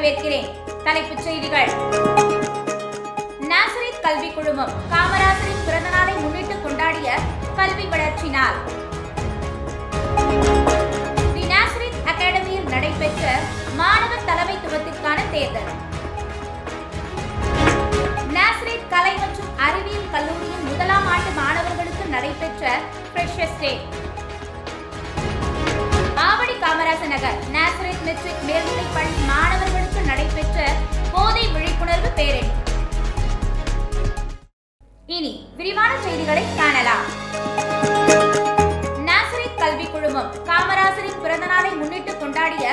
வரவேற்கிறேன். தலைப்புச் செய்திகள். நாசரேத் கல்வி குழுமம் காமராசரின் பிறந்த நாளை முன்னிட்டு கொண்டாடிய கல்வி வளர்ச்சி நாள். தி நாசரேத் அகாடமியில் நடைபெற்ற மாணவர் தலைமைத்துவத்திற்கான தேர்தல். நாசரேத் கலை மற்றும் அறிவியல் கல்லூரியின் முதலாம் ஆண்டு மாணவர்களுக்கு நடைபெற்ற ஃப்ரெஷர்ஸ் டே. ஆவடி காமராசர் நகர் நாசரேத் மெட்ரிக் மேல்நிலைப் பள்ளி மாணவர்களுக்கு நடைபெற்ற போதை விழிப்புணர்வு பேரணி. இனி விரிவான செய்திகளை காணலாம். நாசரேத் கல்வி குழுமம் காமராசரின் பிறந்த நாளை முன்னிட்டு கொண்டாடிய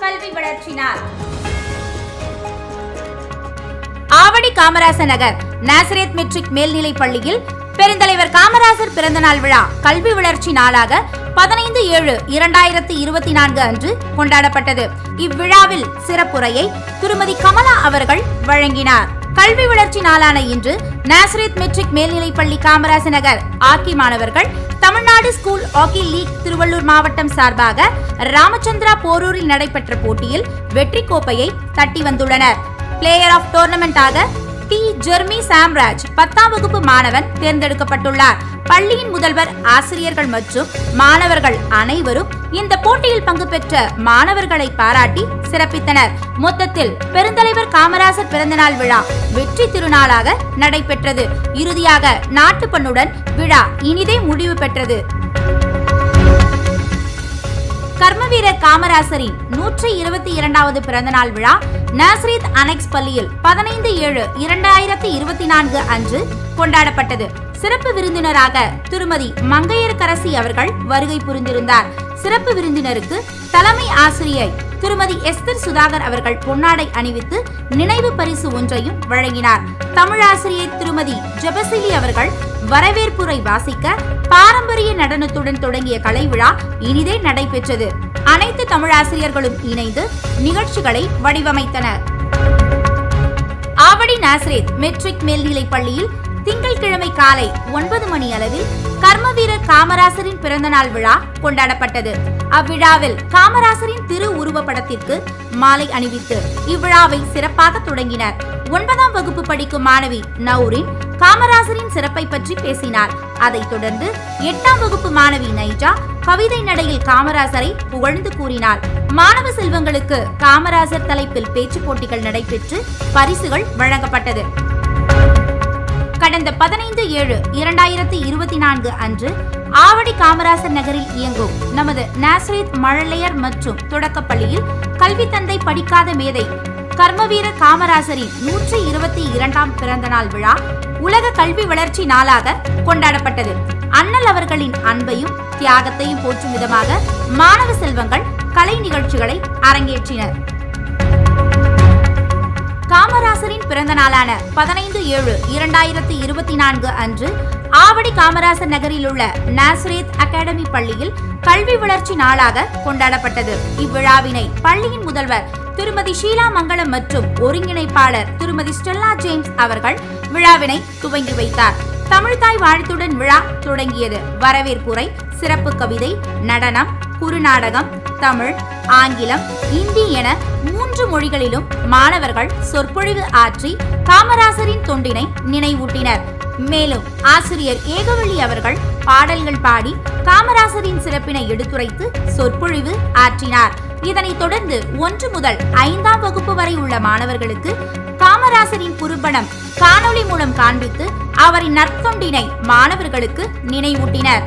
கல்வி வளர்ச்சி நாள். ஆவடி காமராசர் நகர் நாசரேத் மெட்ரிக் மேல்நிலைப் பள்ளியில் பெருந்தலைவர் காமராசர் பிறந்தநாள் விழா கல்வி வளர்ச்சி நாளாக 15/7/2024 அன்று கொண்டாடப்பட்டது. இவ்விழாவில் சிறப்புரையை திருமதி கமலா அவர்கள் வழங்கினார். கல்வி வளர்ச்சி நாளான இன்று நாசரேத் மெட்ரிக் மேல்நிலைப் பள்ளி காமராசர் நகர் ஆக்கி மாணவர்கள் Tamil Nadu school hockey league Tiruvallur மாவட்டம் சார்பாக ராமச்சந்திரா போரூரில் நடைபெற்ற போட்டியில் வெற்றி கோப்பையை தட்டி வந்துள்ளனர். பிளேயர் ஆஃப் டோர்னமெண்டாக டி ஜெர்மி சாம்ராஜ் 10ஆம் வகுப்பு மாணவன் தேர்ந்தெடுக்கப்பட்டுள்ளார். பள்ளியின் முதல்வர், ஆசிரியர்கள் மற்றும் மாணவர்கள் அனைவரும் இந்த போட்டியில் பங்கு பெற்ற மாணவர்களை பாராட்டி சிறப்பித்தனர். மொத்தத்தில் பெருந்தலைவர் காமராசர் பிறந்தநாள் விழா வெற்றி திருநாளாக நடைபெற்றது. இறுதியாக நாட்டுப்பண்ணுடன் விழா இனிதே முடிவு பெற்றது. கர்மவீரர் காமராசரின் 122வது பிறந்தநாள் விழா நாசரேத் அனெக்ஸ் பள்ளியில் 15/7/2024 அன்று கொண்டாடப்பட்டது. சிறப்பு விருந்தினராக திருமதி மங்கையர்கரசி அவர்கள் வருகை புரிந்திருந்தார். சிறப்பு விருந்தினருக்கு தலைமை ஆசிரியை திருமதி எஸ்தர் சுதாகர் அவர்கள் பொன்னாடை அணிவித்து நினைவு பரிசு ஒன்றையும் வழங்கினார். தமிழாசிரியை திருமதி ஜெபசிலி அவர்கள் வரவேற்புரை வாசிக்க பாரம்பரிய நடனத்துடன் தொடங்கிய கலை விழா இனிதே நடைபெற்றது. அனைத்து தமிழாசிரியர்களும் இணைந்து நிகழ்ச்சிகளை வடிவமைத்தனர். ஆவடி நாசரேத் மெட்ரிக் மேல்நிலைப் பள்ளியில் திங்கட்கிழமை காலை 9 மணி அளவில் கர்மவீரர் காமராசரின் பிறந்தநாள் விழா கொண்டாடப்பட்டது. அவ்விழாவில் காமராசரின் திரு உருவப்படத்திற்கு மாலை அணிவித்து இவ்விழாவை சிறப்பாக தொடங்கினர். 9ஆம் வகுப்பு படிக்கும் மாணவி நௌரின் காமராசரின் சிறப்பை பற்றி பேசினார். அதைத் தொடர்ந்து 8ஆம் வகுப்பு மாணவி நைஜா கவிதை நடையில் காமராசரை புகழ்ந்து கூறினார். மாணவ செல்வங்களுக்கு காமராசர் தலைப்பில் பேச்சு போட்டிகள் நடைபெற்று பரிசுகள் வழங்கப்பட்டது. கடந்த 15/7/2024 அன்று ஆவடி காமராசர் நகரில் இயங்கும் நமது நாசரேத் மழலையர் மற்றும் தொடக்கப்பள்ளியில் கல்வி தந்தை படிக்காத மேதை கர்மவீரர் காமராசரின் 122ஆம் பிறந்தநாள் விழா உலக கல்வி வளர்ச்சி நாளாக கொண்டாடப்பட்டது. அண்ணல் அவர்களின் அன்பையும் தியாகத்தையும் போற்றும் விதமாக மாணவ செல்வங்கள் கலை நிகழ்ச்சிகளை அரங்கேற்றினர். காமராசரின் பிறந்த நாளான 15/7/2024 அன்று ஆவடி காமராசர் நகரில் உள்ள நாசரேத் அகாடமி பள்ளியில் கல்வி வளர்ச்சி நாளாக கொண்டாடப்பட்டது. இவ்விழாவினை பள்ளியின் முதல்வர் திருமதி ஷீலா மங்களம் மற்றும் ஒருங்கிணைப்பாளர் திருமதி ஸ்டெல்லா ஜேம்ஸ் அவர்கள் விழாவினை துவங்கி வைத்தார். தமிழ்தாய் வாழ்த்துடன் விழா தொடங்கியது. வரவேற்புரை, சிறப்பு கவிதை, நடனம், குறுநாடகம், தமிழ், ஆங்கிலம், இந்தி என 3 மொழிகளிலும் மாணவர்கள் சொற்பொழிவு ஆற்றி காமராசரின் தொண்டினை நினைவூட்டினர். மேலும் ஆசிரியர் ஏகவள்ளி அவர்கள் பாடல்கள் பாடி காமராசரின் சிறப்பினை எடுத்துரைத்து சொற்பொழிவு ஆற்றினார். இதனைத் தொடர்ந்து 1 முதல் 5ஆம் வகுப்பு வரை உள்ள மாணவர்களுக்கு காமராசரின் குறும்படம் காணொளி மூலம் காண்பித்து அவரின் நற்தொண்டினை மாணவர்களுக்கு நினைவூட்டினர்.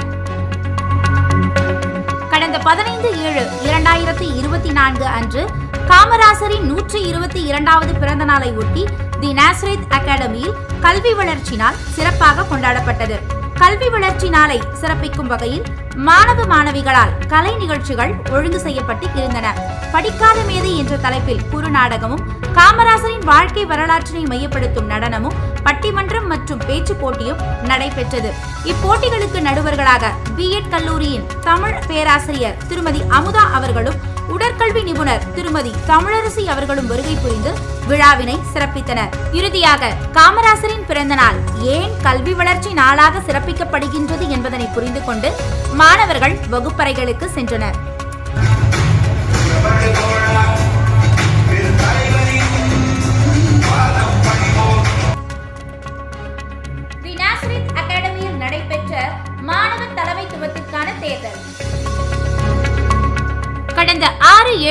கடந்த 15/7/2024 அன்று காமராசரின் 122வது பிறந்த நாளை ஒட்டி தி நாசரேத் அகாடமியில் கல்வி வளர்ச்சி நாள் சிறப்பாக கொண்டாடப்பட்டது. கல்வி வளர்ச்சி நாளை சிறப்பிக்கும் வகையில் மாணவ மாணவிகளால் கலை நிகழ்ச்சிகள் ஒழுங்கு செய்யப்பட்டு இருந்தன. படிக்காத மேதை என்ற தலைப்பில் குறுநாடகமும் காமராசரின் வாழ்க்கை வரலாற்றினை மையப்படுத்தும் நடனமும் பட்டிமன்றம் மற்றும் பேச்சு போட்டியும் நடைபெற்றது. இப்போட்டிகளுக்கு நடுவர்களாக பிஎட் கல்லூரியின் தமிழ் பேராசிரியர் திருமதி அமுதா அவர்களும் உடற்கல்வி நிபுணர் திருமதி தமிழரசி அவர்களும் வருகை புரிந்து விழாவினை சிறப்பித்தனர். இறுதியாக காமராசரின் பிறந்த நாள் ஏன் கல்வி வளர்ச்சி நாளாக சிறப்பிக்கப்படுகின்றது என்பதனை புரிந்து கொண்டு மாணவர்கள் வகுப்பறைகளுக்கு சென்றனர்.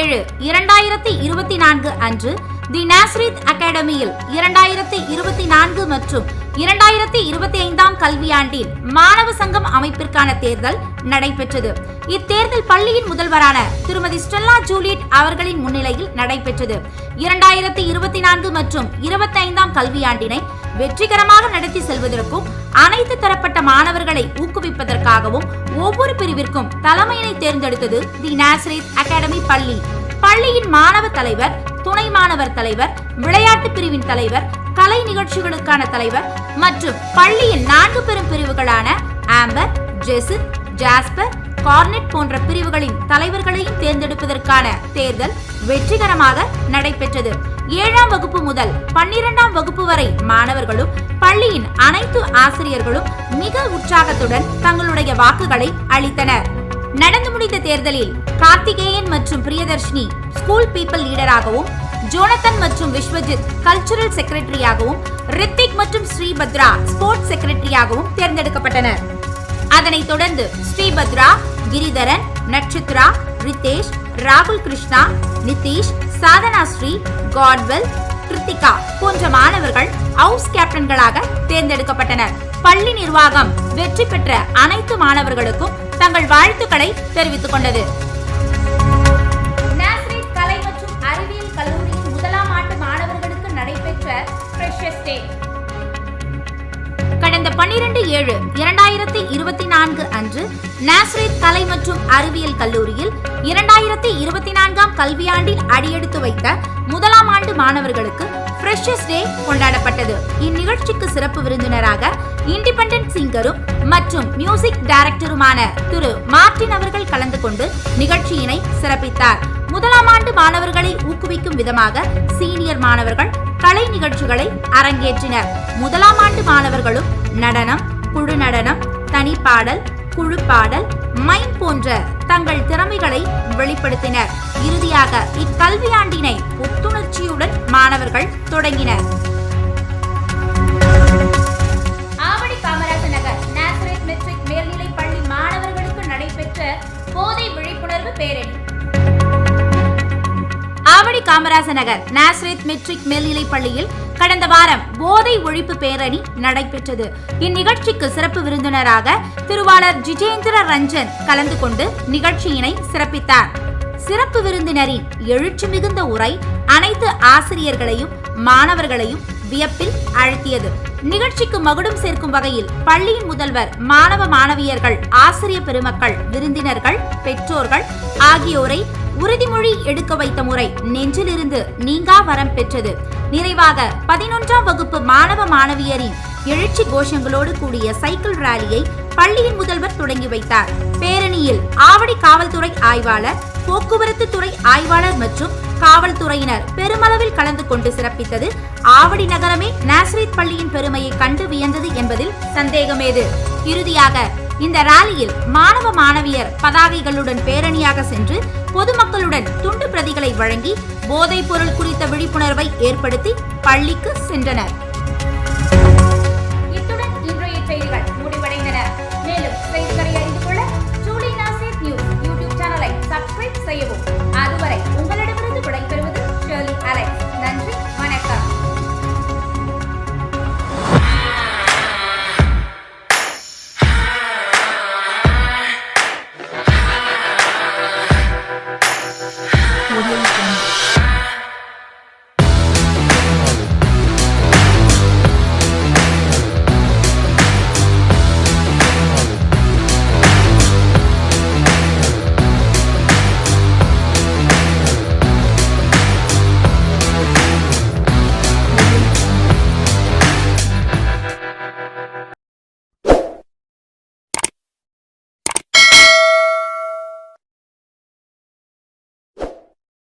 7/2024 அன்று தி நாஸ்ரீத் அகாடமியில் 2024 மற்றும் 2025 கல்வியாண்டின் மாணவ சங்கம் அமைப்பிற்கான தேர்தல் நடைபெற்றது. இத்தேர்தல் பள்ளியின் முதல்வரான திருமதி ஸ்டெல்லா ஜூலியட் அவர்களின் முன்னிலையில் நடைபெற்றது. 2024 மற்றும் 25 கல்வியாண்டினை வெற்றிகரமாக நடத்தி செல்வதற்கும் அனைத்து தரப்பட்ட மாணவர்களை ஊக்குவிப்பதற்காகவும் ஒவ்வொரு பிரிவிற்கும் தலைமையினை தேர்ந்தெடுத்தது தி நாஸ்ரீத் அகாடமி பள்ளி. பள்ளியின் மாணவ தலைவர், துணை மாணவர் தலைவர், விளையாட்டு பிரிவின் தலைவர், கலை நிகழ்ச்சிகளுக்கான தலைவர் மற்றும் பள்ளியின் 4 பெரும் பிரிவுகளான ஆம்பர், ஜெசித், ஜாஸ்பர், கார்னெட் போன்ற பிரிவுகளின் தலைவர்களையும் தேர்ந்தெடுப்பதற்கான தேர்தல் வெற்றிகரமாக நடைபெற்றது. 7ஆம் வகுப்பு முதல் 12ஆம் வகுப்பு வரை மாணவர்களும் பள்ளியின் அனைத்து ஆசிரியர்களும் மிக உற்சாகத்துடன் தங்களுடைய வாக்குகளை அளித்தனர். நடந்து முடிந்த தேர்தலில் கார்த்திகேயன் மற்றும் பிரியதர்ஷினி ஸ்கூல் பீப்பிள் லீடராகவும், ஜோனத்தன் மற்றும் விஸ்வஜித் கல்ச்சுரல் செக்ரட்டரியாகவும், ரித்திக் மற்றும் ஸ்ரீபத்ரா ஸ்போர்ட்ஸ் செக்ரட்டரியாகவும் தேர்ந்தெடுக்கப்பட்டனர். அதனைத் தொடர்ந்து ஸ்ரீபத்ரா, கிரிதரன், நட்சத்ரா, ரிதேஷ், ராகுல் கிருஷ்ணா, நிதிஷ், சாதனா ஸ்ரீ, காட்வெல், கிருத்திகா போன்ற மாணவர்கள் ஹவுஸ் கேப்டன்களாக தேர்ந்தெடுக்கப்பட்டனர். பள்ளி நிர்வாகம் வெற்றி பெற்ற அனைத்து மாணவர்களுக்கும் தங்கள் வாழ்த்துக்களை தெரிவித்துக் கொண்டது. நாஸ்ரீத் கலை மற்றும் அறிவியல் கல்லூரியின் 1ஆம் ஆண்டு மாணவர்களுக்கு நடைபெற்ற ஃப்ரெஷர்ஸ் டே கடந்த 12/7/2024 அன்று நாஸ்ரீத் கலை மற்றும் அறிவியல் கல்லூரியில் 2024 கல்வியாண்டில் அடியெடுத்து வைத்த 1ஆம் ஆண்டு மாணவர்களுக்கு ஃப்ரெஷர்ஸ் டே கொண்டாடப்பட்டது. இந்நிகழ்ச்சிக்கு சிறப்பு விருந்தினராக இண்டிபெண்டன்ட் சிங்கரும் மற்றும் மியூசிக் டைரக்டருமான திரு மார்டின் அவர்கள் கலந்து கொண்டு நிகழ்ச்சியினை சிறப்பித்தார். 1ஆம் ஆண்டு மாணவர்களை ஊக்குவிக்கும் விதமாக சீனியர் மாணவர்கள் கலை நிகழ்ச்சிகளை அரங்கேற்றினர். 1ஆம் ஆண்டு மாணவர்களும் நடனம், குழு நடனம், தனிப்பாடல், குழு பாடல், மைம் போன்ற தங்கள் திறமைகளை வெளிப்படுத்தினர். இறுதியாக இக்கல்வியாண்டினை புத்துணர்ச்சியுடன் மாணவர்கள் தொடங்கினர். ஆவடி காமராசர் நகர் நாஸ்ரீத் மெட்ரிக் மேல்நிலைப் பள்ளி மாணவர்களுக்கு நடைபெற்ற போதை விழிப்புணர்வு பேரணி. ஆவடி காமராசர் நகர் நாஸ்ரீத் மெட்ரிக் மேல்நிலைப் பள்ளியில் கடந்த வாரம் போதை ஒழிப்பு பேரணி நடைபெற்றது. இந்நிகழ்ச்சிக்கு சிறப்பு விருந்தினராக திருவாளர் ஜிஜேந்திர ரஞ்சன் கலந்து கொண்டு நிகழ்ச்சியினை சிறப்பித்தார். சிறப்பு விருந்தினரின் எழுச்சி மிகுந்த உரை அனைத்து ஆசிரியர்களையும் மாணவர்களையும் வியப்பில் ஆழ்த்தியது. நிகழ்ச்சிக்கு மகுடம் சேர்க்கும் வகையில் பள்ளியின் முதல்வர், மாணவ மாணவியர்கள், ஆசிரியர் பெருமக்கள், விருந்தினர்கள், பெற்றோர்கள் ஆகியோரை உறுதிமொழி எடுக்க வைத்த முறை நெஞ்சிலிருந்து நீங்கா வரம் பெற்றது. நிறைவாக 11ஆம் வகுப்பு மாணவ மாணவியரின் எழுச்சி கோஷங்களோடு கூடிய சைக்கிள் ராலியை பள்ளியின் முதல்வர் தொடங்கி வைத்தார். பேரணியில் ஆவடி காவல்துறை ஆய்வாளர், போக்குவரத்து துறை ஆய்வாளர் மற்றும் காவல்துறையினர் பெருமளவில் கலந்து கொண்டு சிறப்பித்தது. ஆவடி நகரமே நாஸ்ரீத் பள்ளியின் பெருமையை கண்டு வியந்தது என்பதில் சந்தேகமேது. இறுதியாக இந்த ராலியில் மாணவ மாணவியர் பதாகைகளுடன் பேரணியாக சென்று பொதுமக்களுடன் துண்டு பிரதிகளை வழங்கி போதைப் பொருள் குறித்த விழிப்புணர்வை ஏற்படுத்தி பள்ளிக்கு சென்றனர். இத்துடன் இன்றைய செய்திகள் முடிவடைந்தன. மேலும் செய்திகளை அறிந்து கொள்ள ஜூலி நாஸ்ரீத் நியூஸ் யூடியூப் சேனலை சப்ஸ்கிரைப் செய்யவும்.